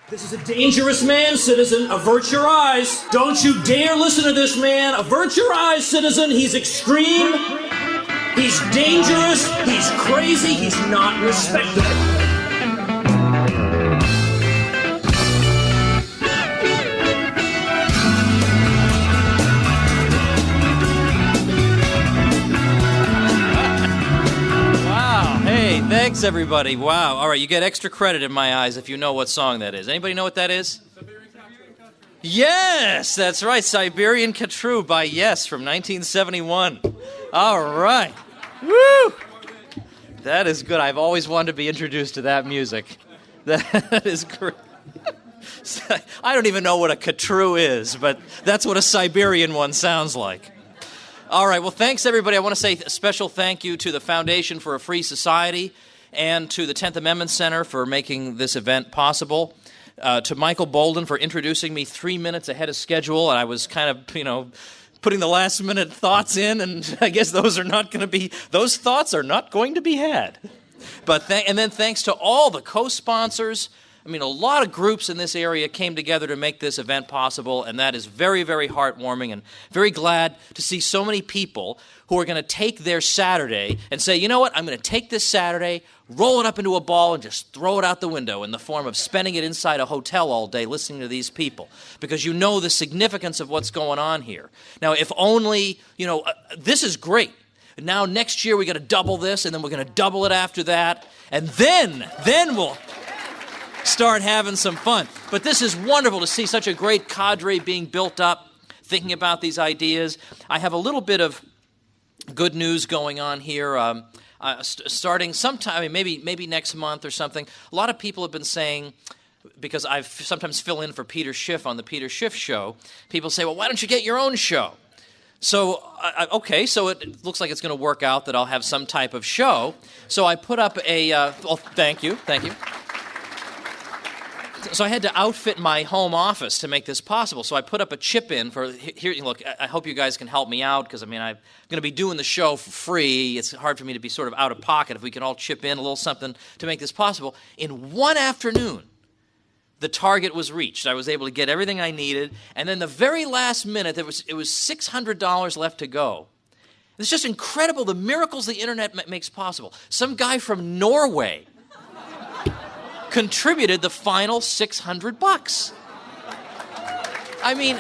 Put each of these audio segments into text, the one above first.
This is a dangerous man, citizen. Avert your eyes. Don't you dare listen to this man. Avert your eyes, citizen. He's extreme. He's dangerous. He's crazy. He's not respectable. Thanks, everybody. Wow. All right, you get extra credit in my eyes if you know what song that is. Anybody know what that is? Siberian Katroo. Yes, that's right. Siberian Katroo by Yes from 1971. All right. Woo! That is good. I've always wanted to be introduced to that music. That is great. I don't even know what a Katroo is, but that's what a Siberian one sounds like. All right, well, thanks, everybody. I want to say a special thank you to the Foundation for a Free Society and to the 10th Amendment Center for making this event possible, to Michael Bolden for introducing me 3 minutes ahead of schedule, and I was kind of, putting the last-minute thoughts in, and I guess those thoughts are not going to be had. And then thanks to all the co-sponsors. I mean, a lot of groups in this area came together to make this event possible, and that is very, very heartwarming, and very glad to see so many people who are going to take their Saturday and say, you know what, I'm going to take this Saturday, roll it up into a ball, and just throw it out the window in the form of spending it inside a hotel all day listening to these people, because you know the significance of what's going on here. Now, if only, this is great. Now, next year, we got to double this, and then we're going to double it after that, and then we'll start having some fun. But this is wonderful to see such a great cadre being built up, thinking about these ideas. I have a little bit of good news going on here. Starting sometime, maybe next month or something, a lot of people have been saying, because I sometimes fill in for Peter Schiff on the Peter Schiff Show, people say, well, why don't you get your own show? So, so it looks like it's going to work out that I'll have some type of show. So I put up thank you. So I had to outfit my home office to make this possible. So I put up a chip in for here. Look, I hope you guys can help me out, because I'm going to be doing the show for free. It's hard for me to be sort of out of pocket. If we can all chip in a little something to make this possible. In one afternoon, the target was reached. I was able to get everything I needed, and then the very last minute, it was $600 left to go. It's just incredible the miracles the internet makes possible. Some guy from Norway contributed the final $600. I mean,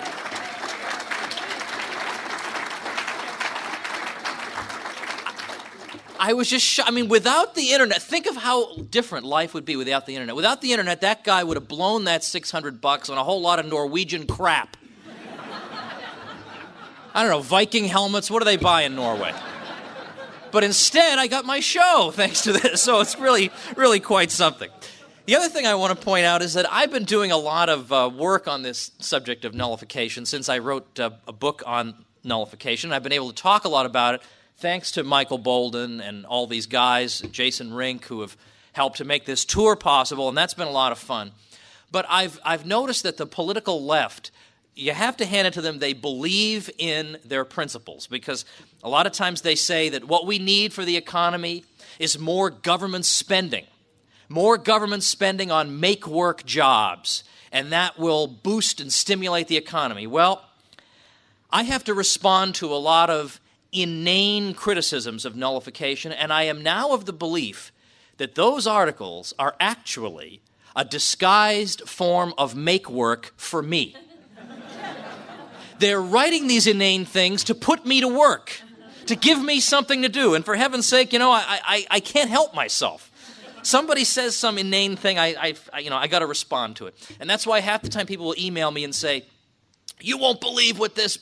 I was just shocked. I mean, without the internet, think of how different life would be without the internet. Without the internet, that guy would have blown that $600 on a whole lot of Norwegian crap. I don't know, Viking helmets, what do they buy in Norway? But instead, I got my show thanks to this, so it's really, really quite something. The other thing I want to point out is that I've been doing a lot of work on this subject of nullification since I wrote a book on nullification. I've been able to talk a lot about it thanks to Michael Bolden and all these guys, Jason Rink, who have helped to make this tour possible, and that's been a lot of fun. But I've noticed that the political left, you have to hand it to them, they believe in their principles, because a lot of times they say that what we need for the economy is more government spending. More government spending on make-work jobs, and that will boost and stimulate the economy. Well, I have to respond to a lot of inane criticisms of nullification, and I am now of the belief that those articles are actually a disguised form of make-work for me. They're writing these inane things to put me to work, to give me something to do, and for heaven's sake, I can't help myself. Somebody says some inane thing, I got to respond to it. And that's why half the time people will email me and say, you won't believe what this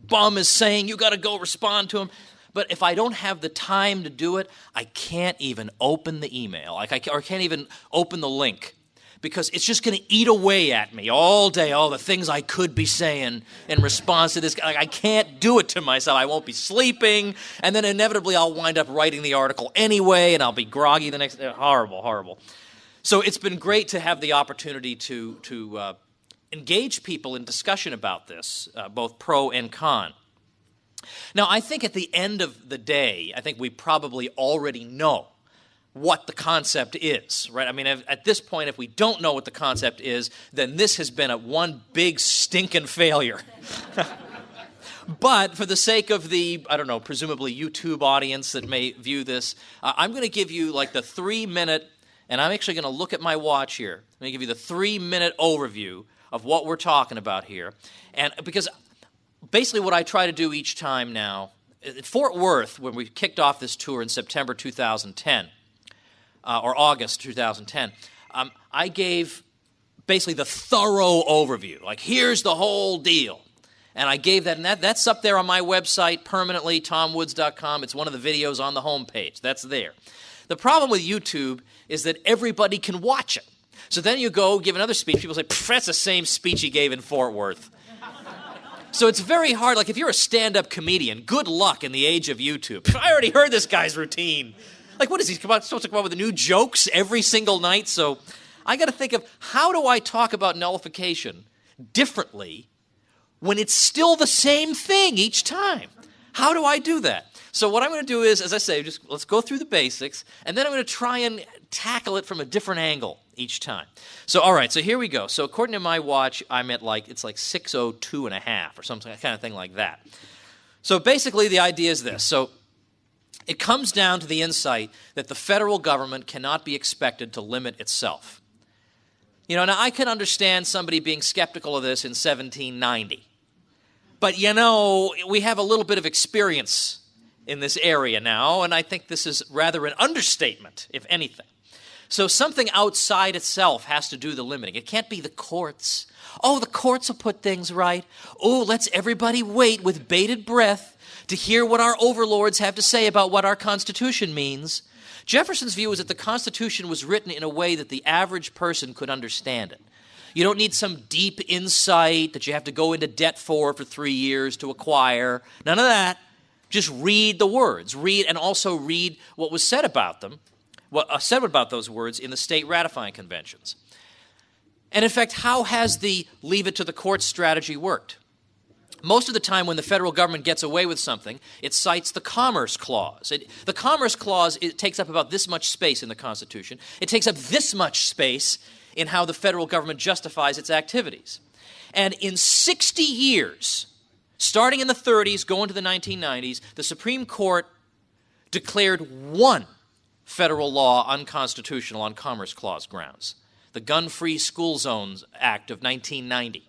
bum is saying, you got to go respond to him. But if I don't have the time to do it, I can't even open the email, or can't even open the link, because it's just going to eat away at me all day, all the things I could be saying in response to this. I can't do it to myself. I won't be sleeping, and then inevitably I'll wind up writing the article anyway, and I'll be groggy the next day. Horrible, horrible. So it's been great to have the opportunity to engage people in discussion about this, both pro and con. Now, I think at the end of the day, I think we probably already know what the concept is, right? I mean, at this point, if we don't know what the concept is, then this has been one big stinking failure. But for the sake of the, I don't know, presumably YouTube audience that may view this, I'm going to give you like the 3-minute, and I'm actually going to look at my watch here. I'm going to give you the 3-minute overview of what we're talking about here. And because basically what I try to do each time now, at Fort Worth, when we kicked off this tour in September 2010, or August 2010, I gave basically the thorough overview. Like, here's the whole deal. And I gave that, and that's up there on my website permanently, tomwoods.com. It's one of the videos on the homepage. That's there. The problem with YouTube is that everybody can watch it. So then you go give another speech, people say, that's the same speech he gave in Fort Worth. So it's very hard. Like, if you're a stand-up comedian, good luck in the age of YouTube. I already heard this guy's routine. Like, what is he supposed to come up with new jokes every single night? So I got to think of, how do I talk about nullification differently when it's still the same thing each time? How do I do that? So what I'm going to do is, as I say, just let's go through the basics, and then I'm going to try and tackle it from a different angle each time. So, all right, so here we go. So according to my watch, I'm at it's like 6:02 and a half or something, kind of thing like that. So basically the idea is this. So it comes down to the insight that the federal government cannot be expected to limit itself. You know, now I can understand somebody being skeptical of this in 1790. But, you know, we have a little bit of experience in this area now, and I think this is rather an understatement, if anything. So something outside itself has to do the limiting. It can't be the courts. Oh, the courts will put things right. Oh, let's everybody wait with bated breath to hear what our overlords have to say about what our Constitution means. Jefferson's view is that the Constitution was written in a way that the average person could understand it. You don't need some deep insight that you have to go into debt for 3 years to acquire. None of that. Just read the words. Read, and also read what was said about them, what said about those words in the state ratifying conventions. And in fact, how has the leave it to the courts strategy worked? Most of the time when the federal government gets away with something, it cites the Commerce Clause. The Commerce Clause, it takes up about this much space in the Constitution. It takes up this much space in how the federal government justifies its activities. And in 60 years, starting in the 30s, going to the 1990s, the Supreme Court declared one federal law unconstitutional on Commerce Clause grounds, the Gun-Free School Zones Act of 1990.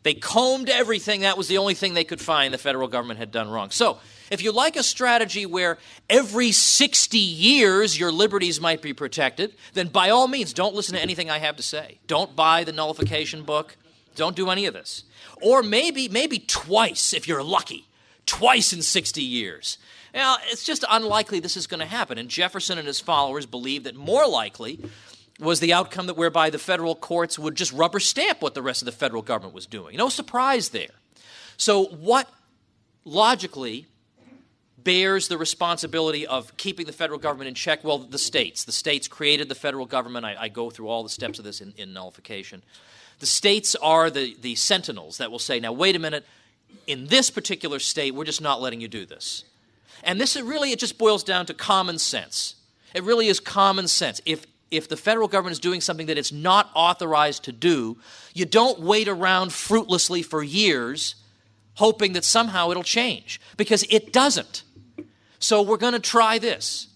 They combed everything. That was the only thing they could find the federal government had done wrong. So if you like a strategy where every 60 years your liberties might be protected, then by all means, don't listen to anything I have to say. Don't buy the nullification book. Don't do any of this. Or maybe twice, if you're lucky, twice in 60 years. Now, it's just unlikely this is going to happen. And Jefferson and his followers believed that more likely was the outcome that whereby the federal courts would just rubber stamp what the rest of the federal government was doing. No surprise there. So what logically bears the responsibility of keeping the federal government in check? Well, the states. The states created the federal government. I go through all the steps of this in nullification. The states are the sentinels that will say, now, wait a minute, in this particular state, we're just not letting you do this. And this is really, it just boils down to common sense. It really is common sense. If the federal government is doing something that it's not authorized to do, you don't wait around fruitlessly for years hoping that somehow it'll change, because it doesn't. So we're going to try this.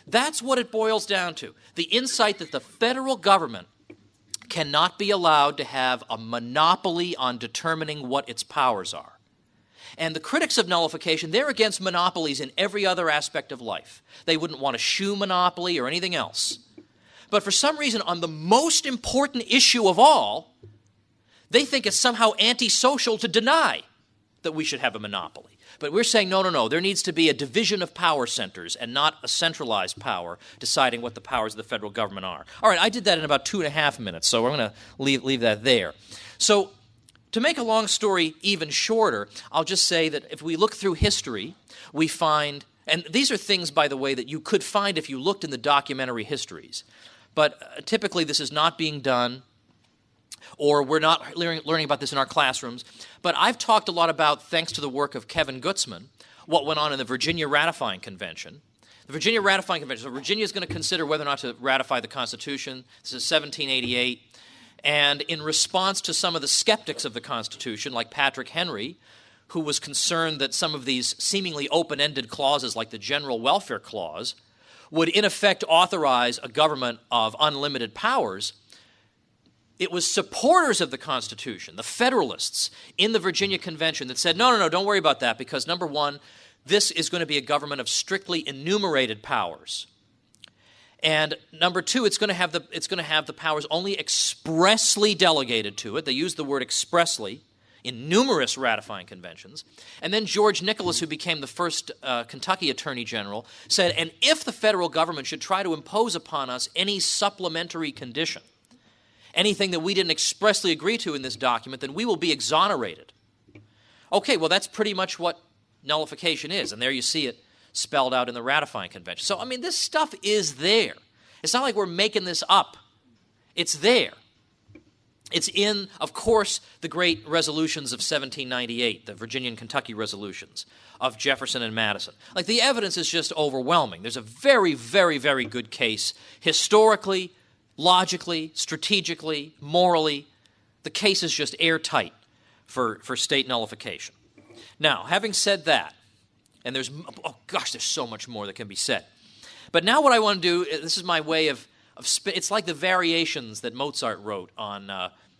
That's what it boils down to. The insight that the federal government cannot be allowed to have a monopoly on determining what its powers are. And the critics of nullification, they're against monopolies in every other aspect of life. They wouldn't want a shoe monopoly or anything else. But for some reason, on the most important issue of all, they think it's somehow antisocial to deny that we should have a monopoly. But we're saying, no, there needs to be a division of power centers and not a centralized power deciding what the powers of the federal government are. All right, I did that in about 2.5 minutes, so we're going to leave that there. So to make a long story even shorter, I'll just say that if we look through history, we find, and these are things, by the way, that you could find if you looked in the documentary histories, but typically this is not being done, or we're not learning about this in our classrooms. But I've talked a lot about, thanks to the work of Kevin Gutzman, what went on in the Virginia Ratifying Convention. The The Virginia Ratifying Convention. So Virginia is going to consider whether or not to ratify the Constitution. This is 1788. And in response to some of the skeptics of the Constitution, like Patrick Henry, who was concerned that some of these seemingly open-ended clauses, like the General Welfare Clause, would in effect authorize a government of unlimited powers, it was supporters of the Constitution, the Federalists, in the Virginia Convention that said, no, don't worry about that, because number one, this is going to be a government of strictly enumerated powers. And number two, it's going to have the powers only expressly delegated to it. They use the word expressly in numerous ratifying conventions. And then George Nicholas, who became the first Kentucky Attorney General, said, and if the federal government should try to impose upon us any supplementary condition, anything that we didn't expressly agree to in this document, then we will be exonerated. Okay, well, that's pretty much what nullification is, and there you see it spelled out in the ratifying convention. So, I mean, this stuff is there. It's not like we're making this up. It's there. It's in, of course, the great resolutions of 1798, the Virginia and Kentucky resolutions of Jefferson and Madison. Like, the evidence is just overwhelming. There's a very, very, very good case historically, logically, strategically, morally. The case is just airtight for state nullification. Now, having said that, and there's so much more that can be said. But now what I want to do, this is my way of it's like the variations that Mozart wrote on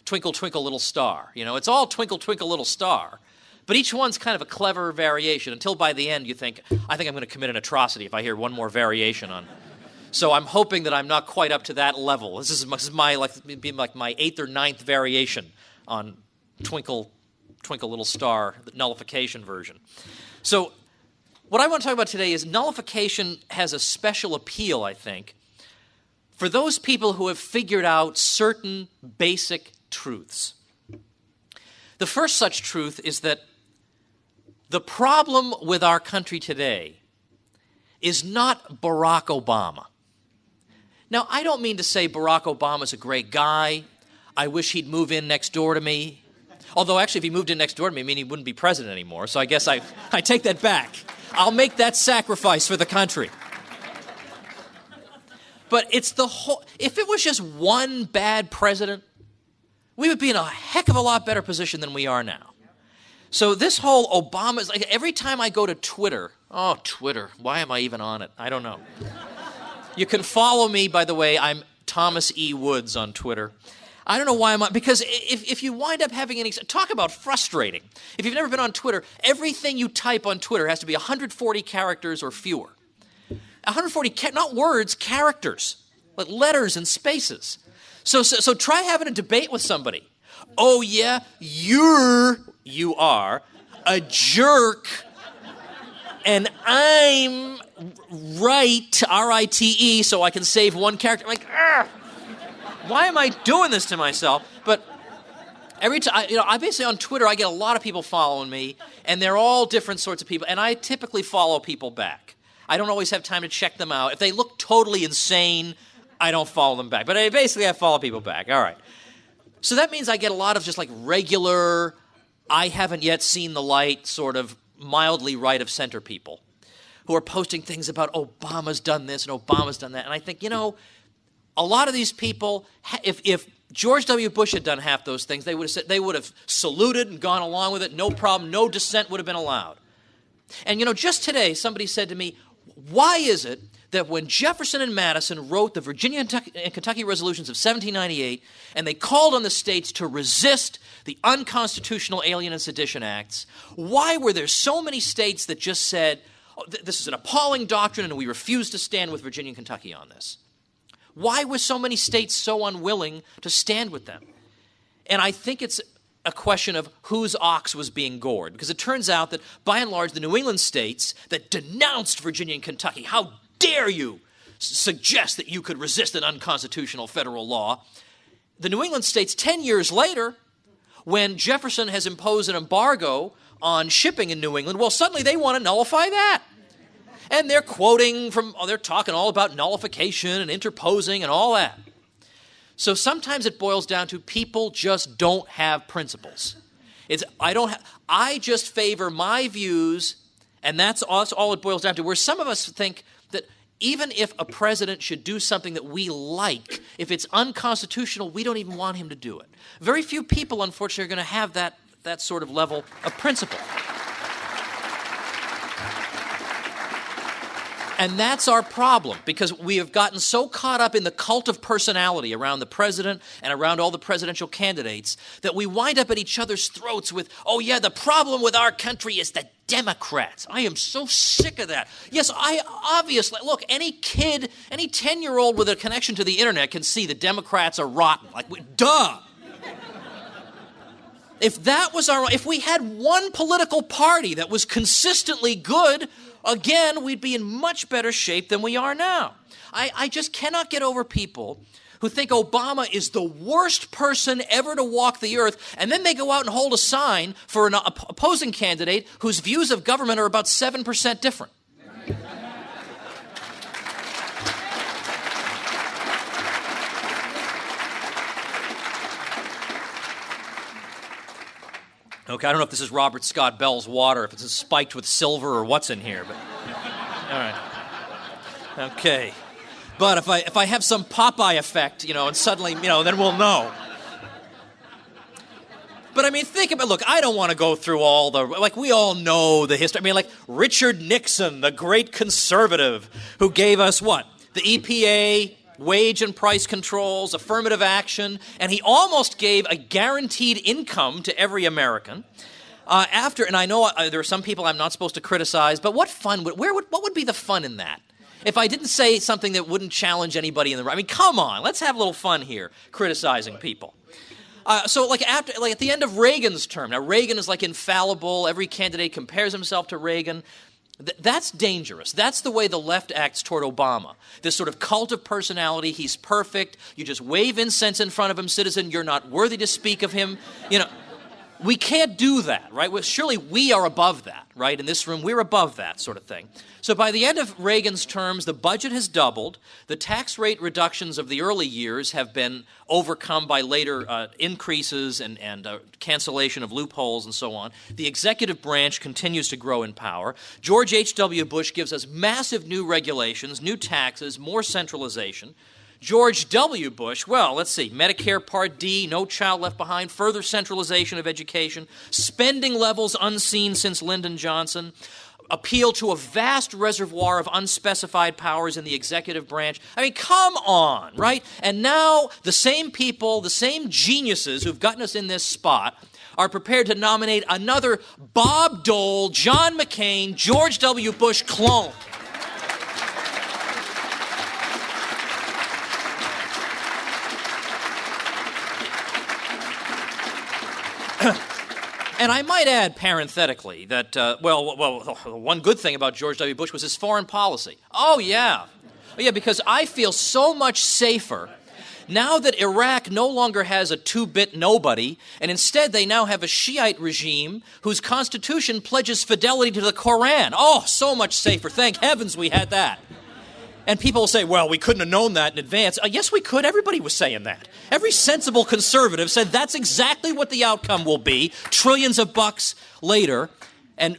Twinkle, Twinkle, Little Star. You know, it's all Twinkle, Twinkle, Little Star. But each one's kind of a clever variation until by the end you think, I think I'm going to commit an atrocity if I hear one more variation on. So I'm hoping that I'm not quite up to that level. This is my like my 8th or 9th variation on Twinkle, Twinkle, Little Star, the nullification version. So what I want to talk about today is nullification has a special appeal, I think, for those people who have figured out certain basic truths. The first such truth is that the problem with our country today is not Barack Obama. Now, I don't mean to say Barack Obama's a great guy. I wish he'd move in next door to me. Although, actually, if he moved in next door to me, I mean, he wouldn't be president anymore. So I guess I take that back. I'll make that sacrifice for the country. But it's the whole, if it was just one bad president, we would be in a heck of a lot better position than we are now. So this whole Obama is like, every time I go to Twitter, Twitter, why am I even on it? I don't know. You can follow me, by the way, I'm Thomas E. Woods on Twitter. I don't know why I'm on, because if you wind up having any, talk about frustrating. If you've never been on Twitter, everything you type on Twitter has to be 140 characters or fewer. 140, not words, characters, like letters and spaces. So try having a debate with somebody. Oh yeah, you are a jerk, and I'm right, R-I-T-E, so I can save one character. I'm like, why am I doing this to myself? But every time, I basically on Twitter, I get a lot of people following me, and they're all different sorts of people, and I typically follow people back. I don't always have time to check them out. If they look totally insane, I don't follow them back. But I follow people back. All right. So that means I get a lot of just like regular, I haven't yet seen the light, sort of mildly right-of-center people who are posting things about Obama's done this and Obama's done that. And I think, a lot of these people, if George W. Bush had done half those things, they would have saluted and gone along with it. No problem. No dissent would have been allowed. And, just today, somebody said to me, why is it that when Jefferson and Madison wrote the Virginia and Kentucky resolutions of 1798, and they called on the states to resist the unconstitutional Alien and Sedition Acts, why were there so many states that just said, this is an appalling doctrine and we refuse to stand with Virginia and Kentucky on this? Why were so many states so unwilling to stand with them? And I think it's a question of whose ox was being gored, because it turns out that, by and large, the New England states that denounced Virginia and Kentucky, how dare you suggest that you could resist an unconstitutional federal law, the New England states 10 years later, when Jefferson has imposed an embargo on shipping in New England, well, suddenly they want to nullify that. And they're they're talking all about nullification and interposing and all that. So sometimes it boils down to people just don't have principles. I just favor my views, and that's all it boils down to. Where some of us think that even if a president should do something that we like, if it's unconstitutional, we don't even want him to do it. Very few people, unfortunately, are going to have that sort of level of principle. And that's our problem, because we have gotten so caught up in the cult of personality around the president and around all the presidential candidates that we wind up at each other's throats with, oh yeah, the problem with our country is the Democrats. I am so sick of that. Yes, obviously, look, any kid, any 10-year-old with a connection to the internet can see the Democrats are rotten. Like, duh. If we had one political party that was consistently good, again, we'd be in much better shape than we are now. I just cannot get over people who think Obama is the worst person ever to walk the earth, and then they go out and hold a sign for an opposing candidate whose views of government are about 7% different. Okay, I don't know if this is Robert Scott Bell's water, if it's spiked with silver or what's in here, but all right. Okay. But if I have some Popeye effect, and suddenly, then we'll know. But I mean, think about, look, I don't want to go through all we all know the history. I mean, Richard Nixon, the great conservative who gave us what? The EPA, wage and price controls, affirmative action, and he almost gave a guaranteed income to every American. And I know there are some people I'm not supposed to criticize, but what would be the fun in that? If I didn't say something that wouldn't challenge anybody in the room, I mean, come on, let's have a little fun here, criticizing people. So at the end of Reagan's term, now Reagan is infallible. Every candidate compares himself to Reagan. That's dangerous. That's the way the left acts toward Obama. This sort of cult of personality. He's perfect. You just wave incense in front of him, citizen. You're not worthy to speak of him. We can't do that, right? Well, surely we are above that, right? In this room, we're above that sort of thing. So by the end of Reagan's terms, the budget has doubled. The tax rate reductions of the early years have been overcome by later increases and cancellation of loopholes and so on. The executive branch continues to grow in power. George H.W. Bush gives us massive new regulations, new taxes, more centralization. George W. Bush, well, let's see, Medicare Part D, No Child Left Behind, further centralization of education, spending levels unseen since Lyndon Johnson, appeal to a vast reservoir of unspecified powers in the executive branch. I mean, come on, right? And now the same people, the same geniuses who've gotten us in this spot are prepared to nominate another Bob Dole, John McCain, George W. Bush clone. And I might add parenthetically that, one good thing about George W. Bush was his foreign policy. Oh, yeah. Because I feel so much safer now that Iraq no longer has a two-bit nobody, and instead they now have a Shiite regime whose constitution pledges fidelity to the Koran. Oh, so much safer. Thank heavens we had that. And people will say, well, we couldn't have known that in advance. Yes, we could. Everybody was saying that. Every sensible conservative said that's exactly what the outcome will be, trillions of bucks later, and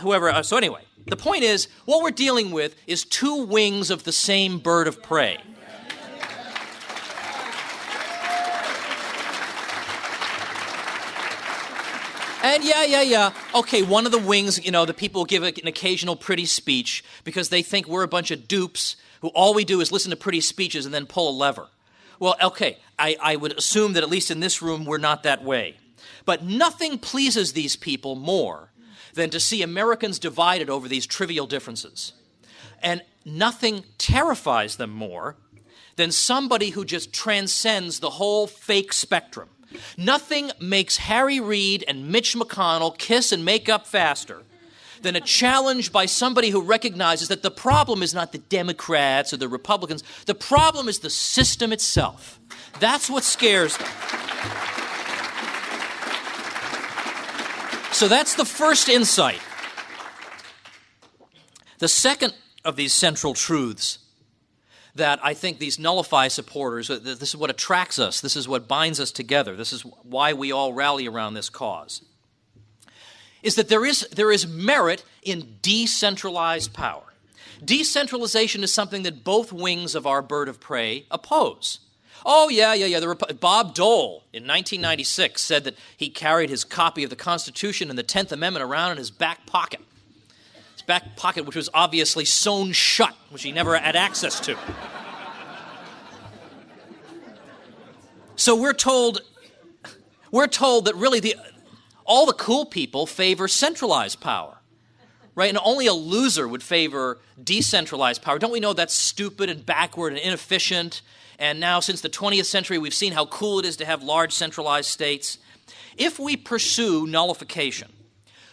whoever. So anyway, the point is, what we're dealing with is two wings of the same bird of prey. And yeah. Okay, one of the wings, the people give an occasional pretty speech because they think we're a bunch of dupes who all we do is listen to pretty speeches and then pull a lever. Well, okay, I would assume that at least in this room we're not that way. But nothing pleases these people more than to see Americans divided over these trivial differences. And nothing terrifies them more than somebody who just transcends the whole fake spectrum. Nothing makes Harry Reid and Mitch McConnell kiss and make up faster than a challenge by somebody who recognizes that the problem is not the Democrats or the Republicans. The problem is the system itself. That's what scares them. So that's the first insight. The second of these central truths that I think these nullify supporters, this is what attracts us, this is what binds us together, this is why we all rally around this cause, is that there is merit in decentralized power. Decentralization is something that both wings of our bird of prey oppose. Oh, yeah. Bob Dole in 1996 said that he carried his copy of the Constitution and the 10th Amendment around in his back pocket. His back pocket, which was obviously sewn shut, which he never had access to. So we're told that really all the cool people favor centralized power, right? And only a loser would favor decentralized power. Don't we know that's stupid and backward and inefficient? And now, since the 20th century, we've seen how cool it is to have large centralized states. If we pursue nullification,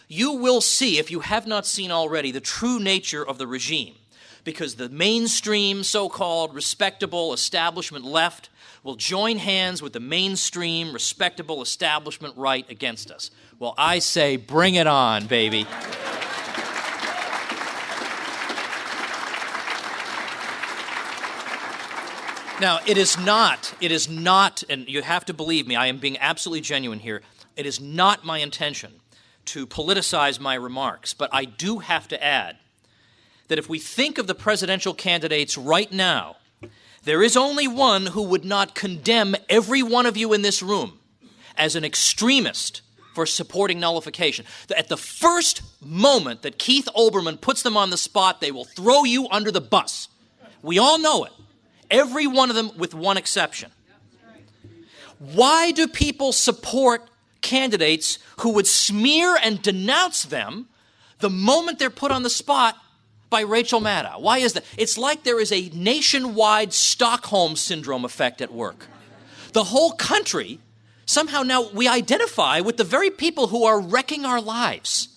you will see, if you have not seen already, the true nature of the regime. Because the mainstream, so-called respectable establishment left will join hands with the mainstream respectable establishment right against us. Well, I say, bring it on, baby. Now, it is not, and you have to believe me, I am being absolutely genuine here, it is not my intention to politicize my remarks, but I do have to add that if we think of the presidential candidates right now, there is only one who would not condemn every one of you in this room as an extremist for supporting nullification. At the first moment that Keith Olbermann puts them on the spot, they will throw you under the bus. We all know it. Every one of them with one exception. Why do people support candidates who would smear and denounce them the moment they're put on the spot by Rachel Maddow? Why is that? It's like there is a nationwide Stockholm Syndrome effect at work. The whole country, somehow now we identify with the very people who are wrecking our lives.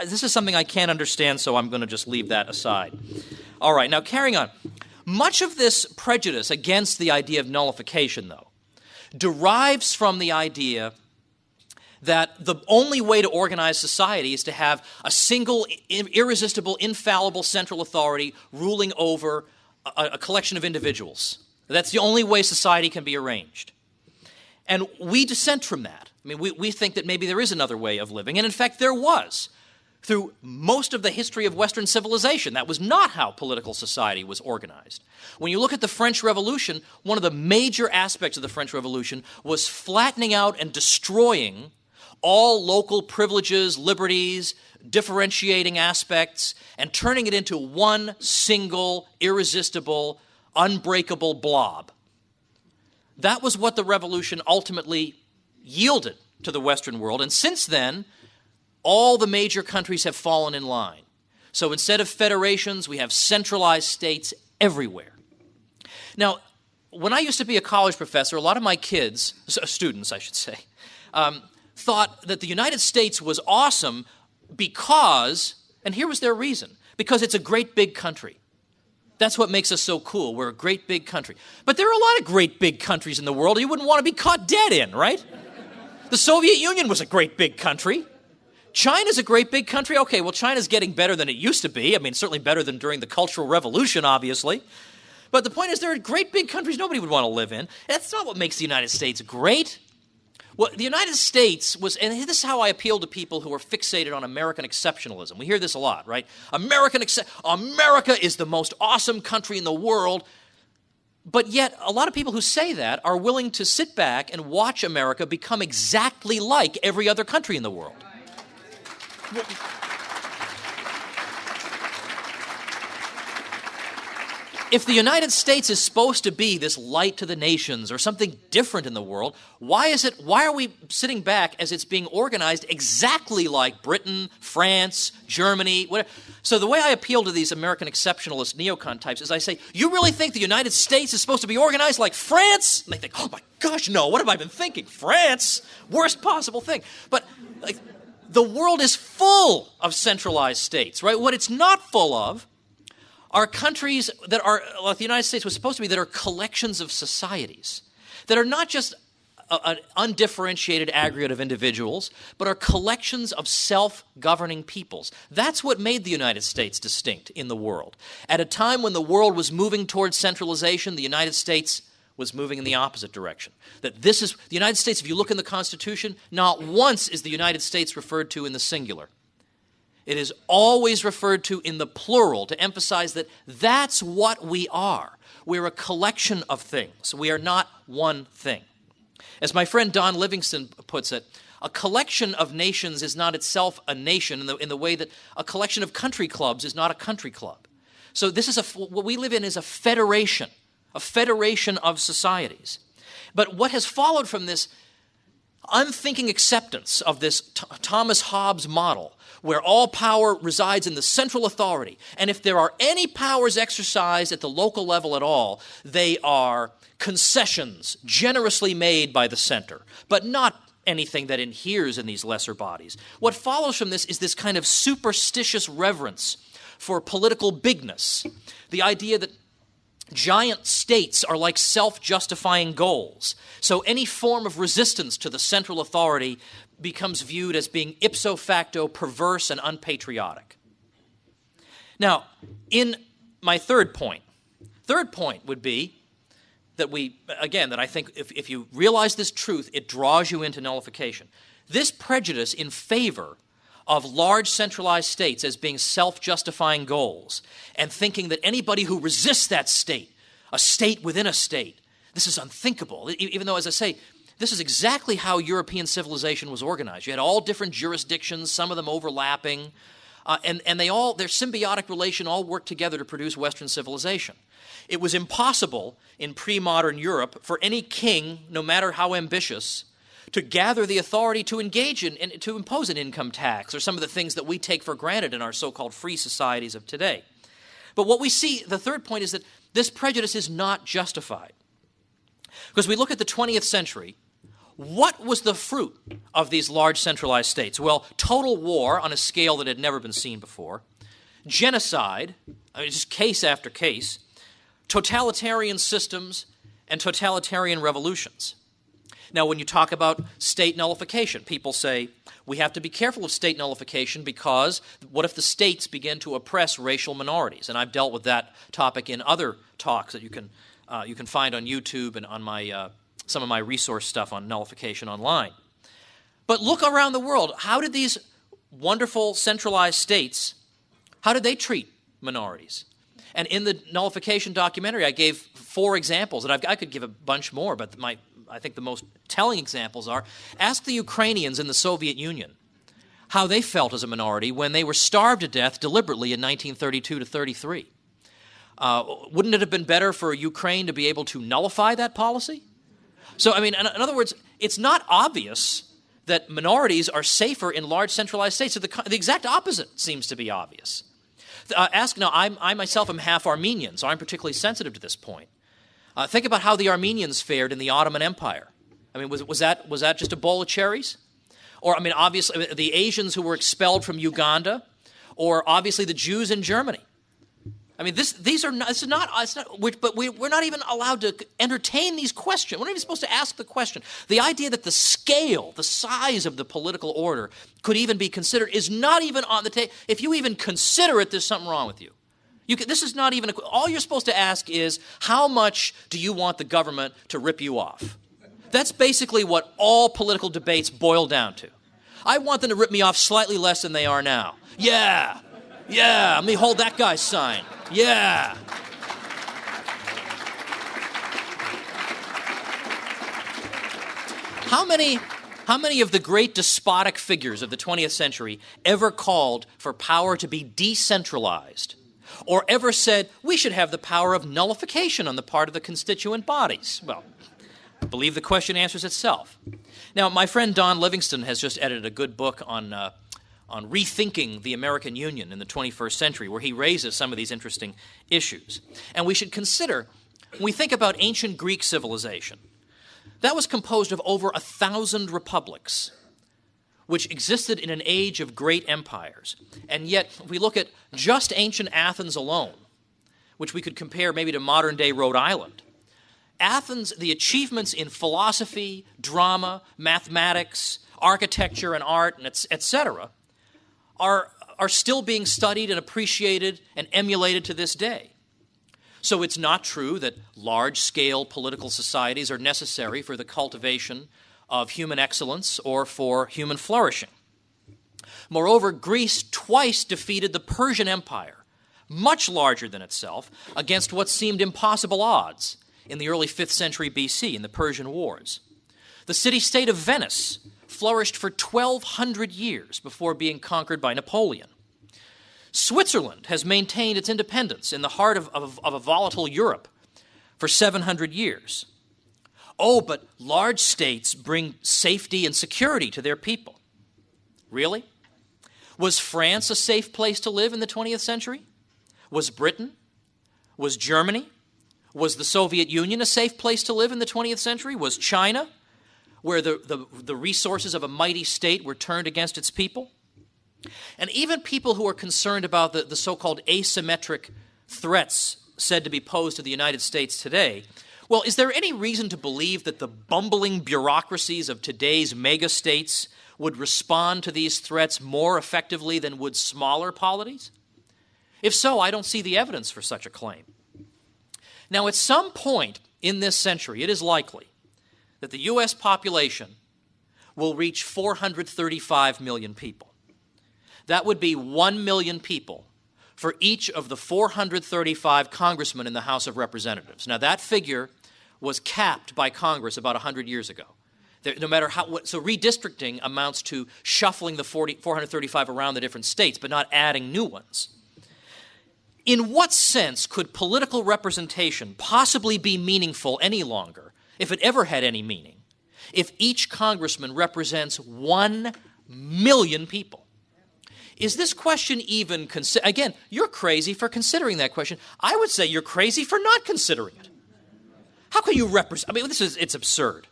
This is something I can't understand, so I'm going to just leave that aside. All right, now carrying on. Much of this prejudice against the idea of nullification, though, derives from the idea that the only way to organize society is to have a single, irresistible, infallible central authority ruling over a collection of individuals. That's the only way society can be arranged. And we dissent from that. I mean, we think that maybe there is another way of living, and in fact there was. Through most of the history of Western civilization, that was not how political society was organized. When you look at the French Revolution, one of the major aspects of the French Revolution was flattening out and destroying all local privileges, liberties, differentiating aspects, and turning it into one single, irresistible, unbreakable blob. That was what the revolution ultimately yielded to the Western world, and since then, all the major countries have fallen in line. So instead of federations, we have centralized states everywhere. Now, when I used to be a college professor, a lot of my kids, students I should say, thought that the United States was awesome because, and here was their reason, because it's a great big country. That's what makes us so cool. We're a great big country. But there are a lot of great big countries in the world you wouldn't want to be caught dead in, right? The Soviet Union was a great big country. China's a great big country. Okay, well, China's getting better than it used to be. I mean, certainly better than during the Cultural Revolution, obviously. But the point is, there are great big countries nobody would want to live in. That's not what makes the United States great. Well, the United States was, and this is how I appeal to people who are fixated on American exceptionalism. We hear this a lot, right? America is the most awesome country in the world. But yet, a lot of people who say that are willing to sit back and watch America become exactly like every other country in the world. If the United States is supposed to be this light to the nations or something different in the world, why are we sitting back as it's being organized exactly like Britain, France, Germany, whatever? So the way I appeal to these American exceptionalist neocon types is I say, you really think the United States is supposed to be organized like France? And they think, oh my gosh, no, what have I been thinking? France? Worst possible thing. But like, the world is full of centralized states, right? What it's not full of are countries that are, like the United States was supposed to be, that are collections of societies, that are not just an undifferentiated aggregate of individuals, but are collections of self-governing peoples. That's what made the United States distinct in the world. At a time when the world was moving towards centralization, the United States was moving in the opposite direction. That this is, the United States, if you look in the Constitution, not once is the United States referred to in the singular. It is always referred to in the plural to emphasize that that's what we are. We're a collection of things. We are not one thing. As my friend Don Livingston puts it, a collection of nations is not itself a nation in the way that a collection of country clubs is not a country club. So this is what we live in is a federation of societies. But what has followed from this unthinking acceptance of this Thomas Hobbes model, where all power resides in the central authority, and if there are any powers exercised at the local level at all, they are concessions generously made by the center, but not anything that inheres in these lesser bodies. What follows from this is this kind of superstitious reverence for political bigness, the idea that giant states are like self-justifying goals. So any form of resistance to the central authority becomes viewed as being ipso facto perverse and unpatriotic. Now, in my third point would be that that I think if you realize this truth, it draws you into nullification. This prejudice in favor of large centralized states as being self-justifying goals and thinking that anybody who resists that state, a state within a state, this is unthinkable. Even though, as I say, this is exactly how European civilization was organized. You had all different jurisdictions, some of them overlapping, and their symbiotic relation all worked together to produce Western civilization. It was impossible in pre-modern Europe for any king, no matter how ambitious, to gather the authority to engage in and to impose an income tax or some of the things that we take for granted in our so-called free societies of today. But what we see, the third point, is that this prejudice is not justified. Because we look at the 20th century, what was the fruit of these large centralized states? Well, total war on a scale that had never been seen before, genocide, just case after case, totalitarian systems, and totalitarian revolutions. Now, when you talk about state nullification, people say, we have to be careful of state nullification because what if the states begin to oppress racial minorities? And I've dealt with that topic in other talks that you can find on YouTube and on some of my resource stuff on nullification online. But look around the world. How did these wonderful centralized states, how did they treat minorities? And in the nullification documentary, I gave 4 examples, and I could give a bunch more, but I think the most telling examples are, ask the Ukrainians in the Soviet Union how they felt as a minority when they were starved to death deliberately in 1932 to 33. Wouldn't it have been better for Ukraine to be able to nullify that policy? So, in other words, it's not obvious that minorities are safer in large centralized states. So the exact opposite seems to be obvious. I myself am half Armenian, so I'm particularly sensitive to this point. Think about how the Armenians fared in the Ottoman Empire. Was that just a bowl of cherries? Or, obviously, the Asians who were expelled from Uganda, or obviously the Jews in Germany. We're not even allowed to entertain these questions. We're not even supposed to ask the question. The idea that the scale, the size of the political order could even be considered is not even on the table. If you even consider it, there's something wrong with you. This is not even, all you're supposed to ask is, how much do you want the government to rip you off? That's basically what all political debates boil down to. I want them to rip me off slightly less than they are now. Yeah, let me hold that guy's sign. Yeah. How many of the great despotic figures of the 20th century ever called for power to be decentralized? Or ever said, we should have the power of nullification on the part of the constituent bodies? Well, I believe the question answers itself. Now, my friend Don Livingston has just edited a good book on rethinking the American Union in the 21st century, where he raises some of these interesting issues. And we should consider, when we think about ancient Greek civilization, that was composed of over 1,000 republics, which existed in an age of great empires. And yet, if we look at just ancient Athens alone, which we could compare maybe to modern-day Rhode Island, Athens, the achievements in philosophy, drama, mathematics, architecture and art, and etc., are still being studied and appreciated and emulated to this day. So it's not true that large-scale political societies are necessary for the cultivation of human excellence or for human flourishing. Moreover, Greece twice defeated the Persian Empire, much larger than itself, against what seemed impossible odds in the early 5th century BC in the Persian Wars. The city-state of Venice flourished for 1,200 years before being conquered by Napoleon. Switzerland has maintained its independence in the heart of a volatile Europe for 700 years. Oh, but large states bring safety and security to their people. Really? Was France a safe place to live in the 20th century? Was Britain? Was Germany? Was the Soviet Union a safe place to live in the 20th century? Was China, where the resources of a mighty state were turned against its people? And even people who are concerned about the so-called asymmetric threats said to be posed to the United States today, well, is there any reason to believe that the bumbling bureaucracies of today's megastates would respond to these threats more effectively than would smaller polities? If so, I don't see the evidence for such a claim. Now, at some point in this century, it is likely that the U.S. population will reach 435 million people. That would be 1 million people for each of the 435 congressmen in the House of Representatives. Now, that figure was capped by Congress about 100 years ago. No matter so redistricting amounts to shuffling the 435 around the different states, but not adding new ones. In what sense could political representation possibly be meaningful any longer, if it ever had any meaning, if each congressman represents 1 million people? Is this question even, again, you're crazy for considering that question. I would say you're crazy for not considering it. How can you represent, it's absurd.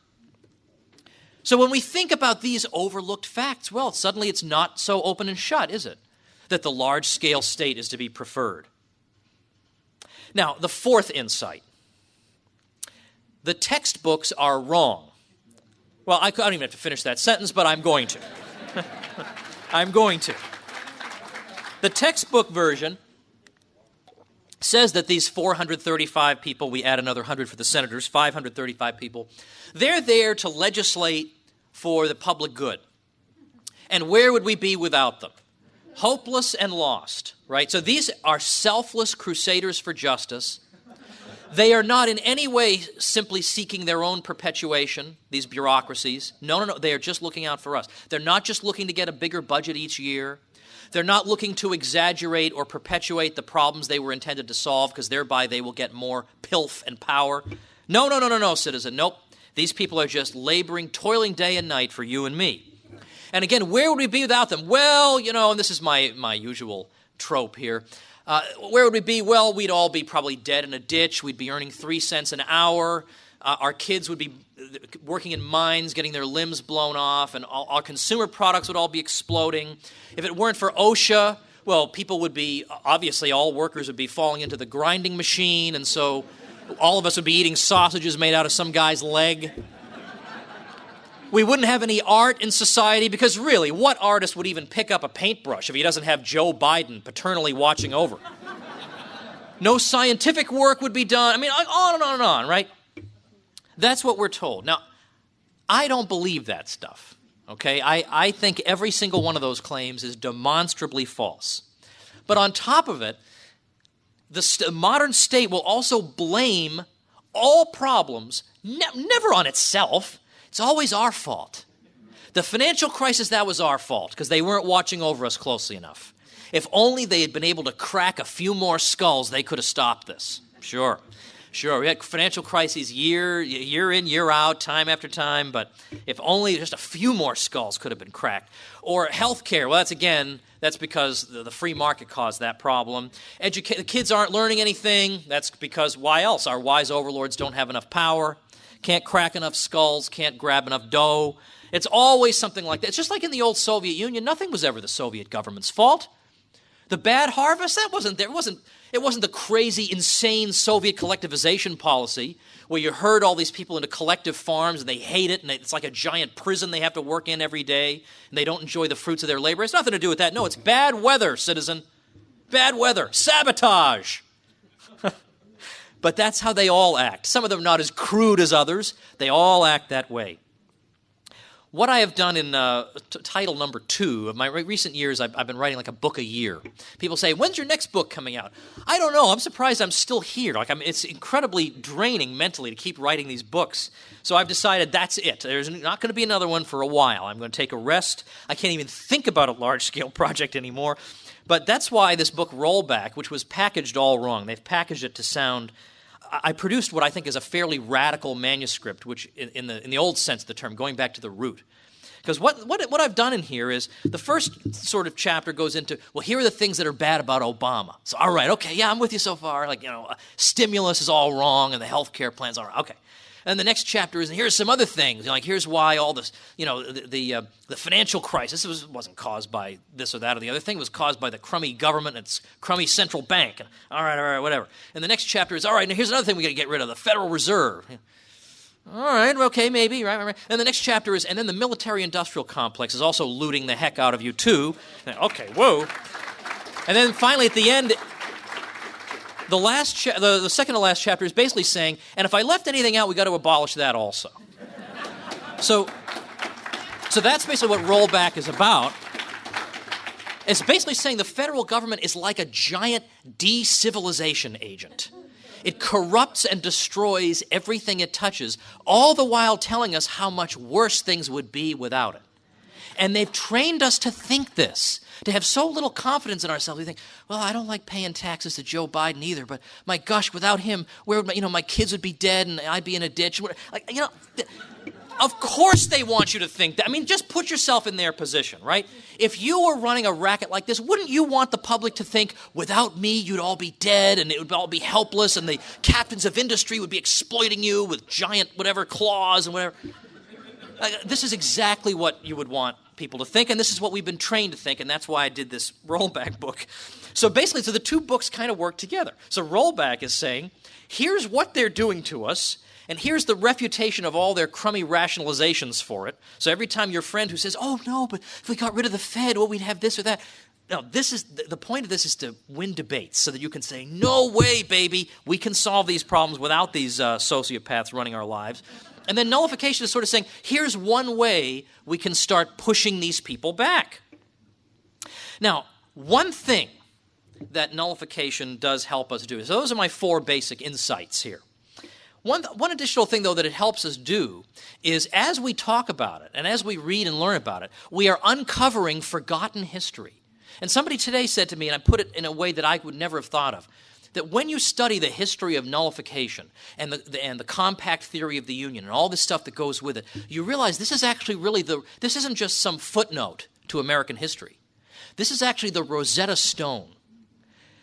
So when we think about these overlooked facts, well, suddenly it's not so open and shut, is it? That the large-scale state is to be preferred. Now, the fourth insight. The textbooks are wrong. Well, I don't even have to finish that sentence, but I'm going to. I'm going to. The textbook version says that these 435 people, we add another 100 for the senators, 535 people, they're there to legislate for the public good. And where would we be without them? Hopeless and lost, right? So these are selfless crusaders for justice. They are not in any way simply seeking their own perpetuation, these bureaucracies. No. They are just looking out for us. They're not just looking to get a bigger budget each year. They're not looking to exaggerate or perpetuate the problems they were intended to solve, because thereby they will get more pilf and power. No, citizen. Nope. These people are just laboring, toiling day and night for you and me. And again, where would we be without them? Well, and this is my usual trope here. Where would we be? Well, we'd all be probably dead in a ditch. We'd be earning 3 cents an hour. Our kids would be working in mines, getting their limbs blown off, and our consumer products would all be exploding. If it weren't for OSHA, well, people would be, obviously all workers would be falling into the grinding machine, and so all of us would be eating sausages made out of some guy's leg. We wouldn't have any art in society, because really, what artist would even pick up a paintbrush if he doesn't have Joe Biden paternally watching over? No scientific work would be done. On and on and on, right? That's what we're told. Now, I don't believe that stuff, okay? I think every single one of those claims is demonstrably false. But on top of it, the modern state will also blame all problems, never on itself. It's always our fault. The financial crisis, that was our fault, because they weren't watching over us closely enough. If only they had been able to crack a few more skulls, they could have stopped this. Sure. We had financial crises year in, year out, time after time, but if only just a few more skulls could have been cracked. Or healthcare, well, that's because the free market caused that problem. The kids aren't learning anything, that's because, why else? Our wise overlords don't have enough power, can't crack enough skulls, can't grab enough dough. It's always something like that. It's just like in the old Soviet Union, nothing was ever the Soviet government's fault. The bad harvest, that wasn't there. It wasn't the crazy, insane Soviet collectivization policy where you herd all these people into collective farms and they hate it and it's like a giant prison they have to work in every day and they don't enjoy the fruits of their labor. It's nothing to do with that. No, it's bad weather, citizen. Bad weather. Sabotage. But that's how they all act. Some of them not as crude as others. They all act that way. what I have done in title number 2 of my recent years, I've been writing like a book a year. People say, when's your next book coming out? I don't know. I'm surprised I'm still here. It's incredibly draining mentally to keep writing these books. So I've decided that's it. There's not going to be another one for a while. I'm going to take a rest. I can't even think about a large-scale project anymore. But that's why this book, Rollback, which was packaged all wrong, they've packaged it to sound... I produced what I think is a fairly radical manuscript, which in the old sense of the term, going back to the root. Because what I've done in here is the first sort of chapter goes into, well, here are the things that are bad about Obama. So, all right, okay, yeah, I'm with you so far. Stimulus is all wrong and the health care plan's all right. Okay. And the next chapter is, and here's some other things. Here's why all this, the financial crisis wasn't caused by this or that or the other thing. It was caused by the crummy government and its crummy central bank. And all right, whatever. And the next chapter is, all right, now here's another thing we got to get rid of, the Federal Reserve. All right, okay, maybe, right. And the next chapter is, and then the military-industrial complex is also looting the heck out of you too. Okay, whoa. And then finally at the end... The second to last chapter is basically saying, and if I left anything out, we got to abolish that also. So that's basically what Rollback is about. It's basically saying the federal government is like a giant de-civilization agent. It corrupts and destroys everything it touches, all the while telling us how much worse things would be without it. And they've trained us to think this, to have so little confidence in ourselves. We think, well, I don't like paying taxes to Joe Biden either, but my gosh, without him, where would my kids would be dead and I'd be in a ditch. Of course they want you to think that. Just put yourself in their position, right? If you were running a racket like this, wouldn't you want the public to think, without me, you'd all be dead and it would all be helpless and the captains of industry would be exploiting you with giant whatever claws and whatever. This is exactly what you would want people to think, and this is what we've been trained to think, and that's why I did this Rollback book. So basically, the two books kind of work together. So Rollback is saying, here's what they're doing to us, and here's the refutation of all their crummy rationalizations for it. So every time your friend who says, oh, no, but if we got rid of the Fed, well, we'd have this or that. No, this is the point of this is to win debates so that you can say, no way, baby, we can solve these problems without these sociopaths running our lives. And then nullification is sort of saying, here's one way we can start pushing these people back. Now, one thing that nullification does help us do, so those are my 4 basic insights here. One additional thing, though, that it helps us do is as we talk about it and as we read and learn about it, we are uncovering forgotten history. And somebody today said to me, and I put it in a way that I would never have thought of, that when you study the history of nullification and the compact theory of the Union and all this stuff that goes with it, you realize this is actually really this isn't just some footnote to American history. This is actually the Rosetta Stone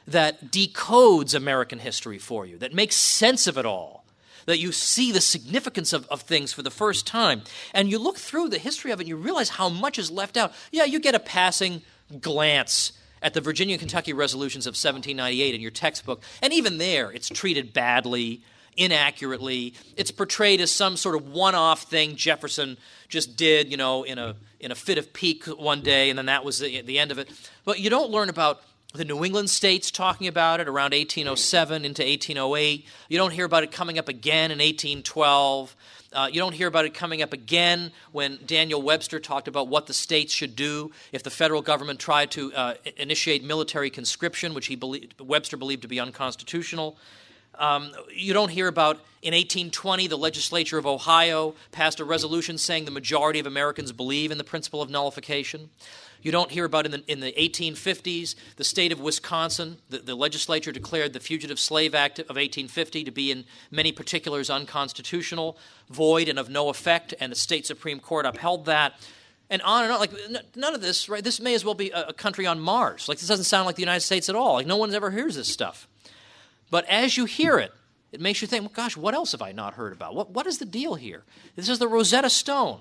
that decodes American history for you, that makes sense of it all, that you see the significance of things for the first time. And you look through the history of it and you realize how much is left out. Yeah, you get a passing glance at the Virginia and Kentucky resolutions of 1798 in your textbook, and even there, it's treated badly, inaccurately. It's portrayed as some sort of one-off thing Jefferson just did, in a fit of pique one day, and then that was the end of it. But you don't learn about the New England states talking about it around 1807 into 1808. You don't hear about it coming up again in 1812. You don't hear about it coming up again when Daniel Webster talked about what the states should do if the federal government tried to initiate military conscription, which Webster believed to be unconstitutional. You don't hear about, in 1820, the legislature of Ohio passed a resolution saying the majority of Americans believe in the principle of nullification. You don't hear about in the 1850s, the state of Wisconsin, the legislature declared the Fugitive Slave Act of 1850 to be in many particulars unconstitutional, void, and of no effect, and the state Supreme Court upheld that. And on, none of this, right? This may as well be a country on Mars. This doesn't sound like the United States at all. No one ever hears this stuff. But as you hear it, it makes you think, well, gosh, what else have I not heard about? What is the deal here? This is the Rosetta Stone.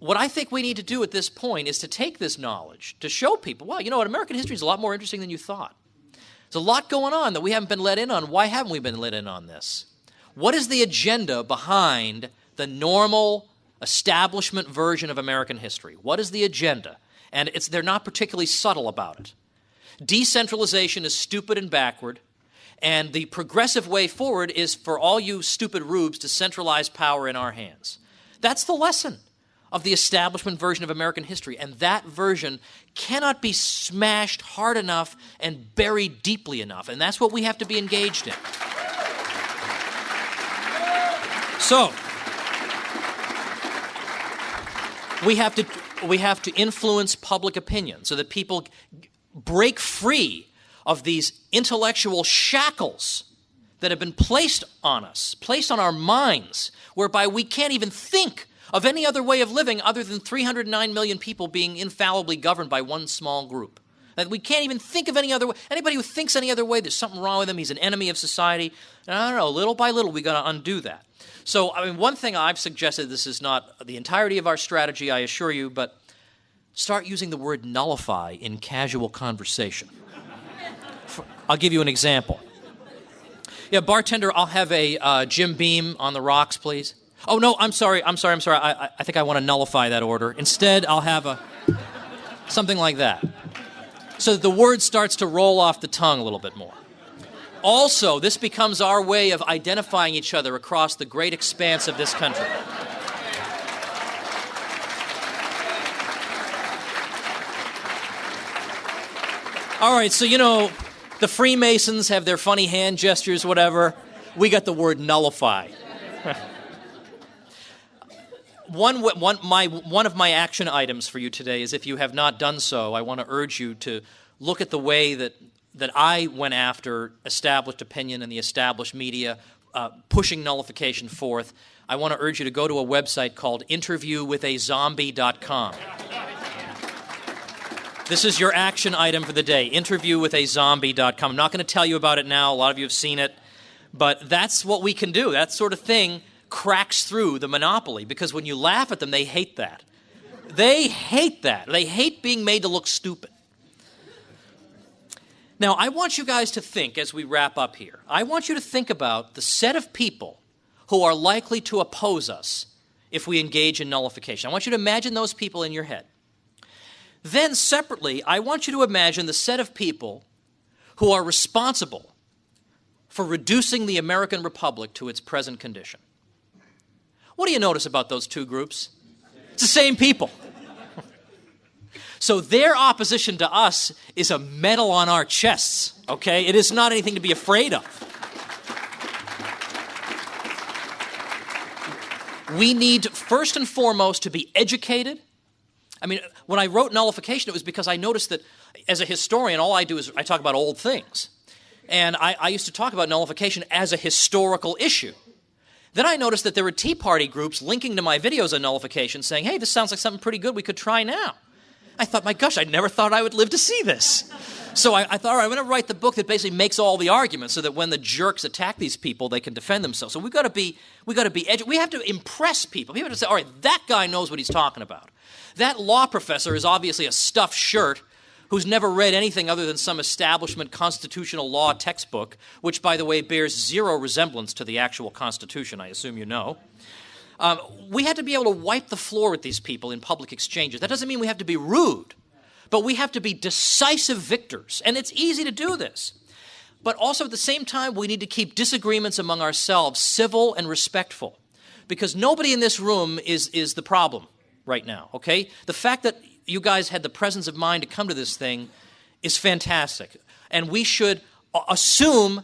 What I think we need to do at this point is to take this knowledge to show people, well, you know what, American history is a lot more interesting than you thought. There's a lot going on that we haven't been let in on. Why haven't we been let in on this? What is the agenda behind the normal establishment version of American history? What is the agenda? And they're not particularly subtle about it. Decentralization is stupid and backward, and the progressive way forward is for all you stupid rubes to centralize power in our hands. That's the lesson of the establishment version of American history, and that version cannot be smashed hard enough and buried deeply enough, and that's what we have to be engaged in. So, we have to influence public opinion so that people break free of these intellectual shackles that have been placed on us, placed on our minds, whereby we can't even think of any other way of living other than 309 million people being infallibly governed by one small group. That we can't even think of any other way. Anybody who thinks any other way, there's something wrong with him, he's an enemy of society. And I don't know, little by little, we got to undo that. So, I mean, one thing I've suggested, this is not the entirety of our strategy, I assure you, but start using the word nullify in casual conversation. I'll give you an example. Yeah, bartender, I'll have a Jim Beam on the rocks, please. Oh, no, I'm sorry. I think I want to nullify that order. Instead, I'll have something like that. So that the word starts to roll off the tongue a little bit more. Also, this becomes our way of identifying each other across the great expanse of this country. All right, so, the Freemasons have their funny hand gestures, whatever. We got the word nullify. One of my action items for you today is, if you have not done so, I want to urge you to look at the way that I went after established opinion and the established media, pushing nullification forth. I want to urge you to go to a website called interviewwithazombie.com. This is your action item for the day, interviewwithazombie.com. I'm not going to tell you about it now. A lot of you have seen it. But that's what we can do. That sort of thing cracks through the monopoly, because when you laugh at them, they hate that. They hate that. They hate being made to look stupid. Now, I want you guys to think, as we wrap up here, I want you to think about the set of people who are likely to oppose us if we engage in nullification. I want you to imagine those people in your head. Then, separately, I want you to imagine the set of people who are responsible for reducing the American Republic to its present condition. What do you notice about those two groups? It's the same people. So their opposition to us is a medal on our chests, okay? It is not anything to be afraid of. We need, first and foremost, to be educated. I mean, when I wrote nullification, it was because I noticed that as a historian, all I do is I talk about old things. And I used to talk about nullification as a historical issue. Then I noticed that there were Tea Party groups linking to my videos on nullification saying, hey, this sounds like something pretty good we could try now. I thought, my gosh, I never thought I would live to see this. So I thought, all right, I'm going to write the book that basically makes all the arguments so that when the jerks attack these people, they can defend themselves. So we have to impress people. People have to say, all right, that guy knows what he's talking about. That law professor is obviously a stuffed shirt who's never read anything other than some establishment constitutional law textbook, which, by the way, bears zero resemblance to the actual Constitution, I assume you know. We had to be able to wipe the floor with these people in public exchanges. That doesn't mean we have to be rude, but we have to be decisive victors, and it's easy to do this. But also at the same time, we need to keep disagreements among ourselves civil and respectful, because nobody in this room is the problem right now, okay? The fact that you guys had the presence of mind to come to this thing is fantastic, and we should assume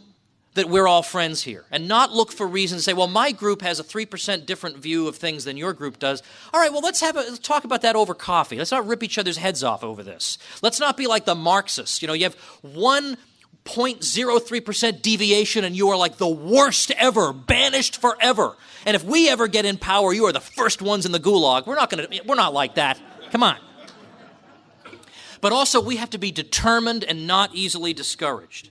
that we're all friends here and not look for reasons to say, well, my group has a 3% different view of things than your group does. All right, well, let's talk about that over coffee. Let's not rip each other's heads off over this. Let's not be like the Marxists. You have 1.03% deviation and you are like the worst ever, banished forever. And if we ever get in power, you are the first ones in the gulag. We're not like that. Come on. But also, we have to be determined and not easily discouraged.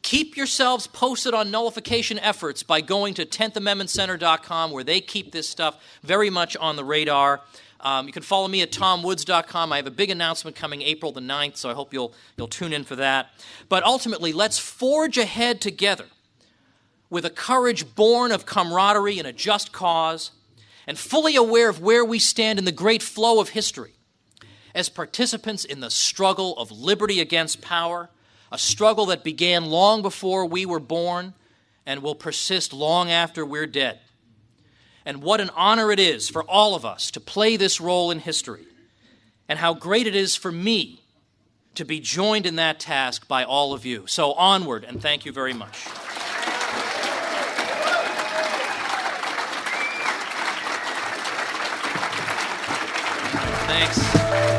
Keep yourselves posted on nullification efforts by going to 10thamendmentcenter.com, where they keep this stuff very much on the radar. You can follow me at tomwoods.com. I have a big announcement coming April the 9th, so I hope you'll tune in for that. But ultimately, let's forge ahead together with a courage born of camaraderie and a just cause, and fully aware of where we stand in the great flow of history as participants in the struggle of liberty against power, a struggle that began long before we were born and will persist long after we're dead. and what an honor it is for all of us to play this role in history, and how great it is for me to be joined in that task by all of you. So onward, and thank you very much. Thanks.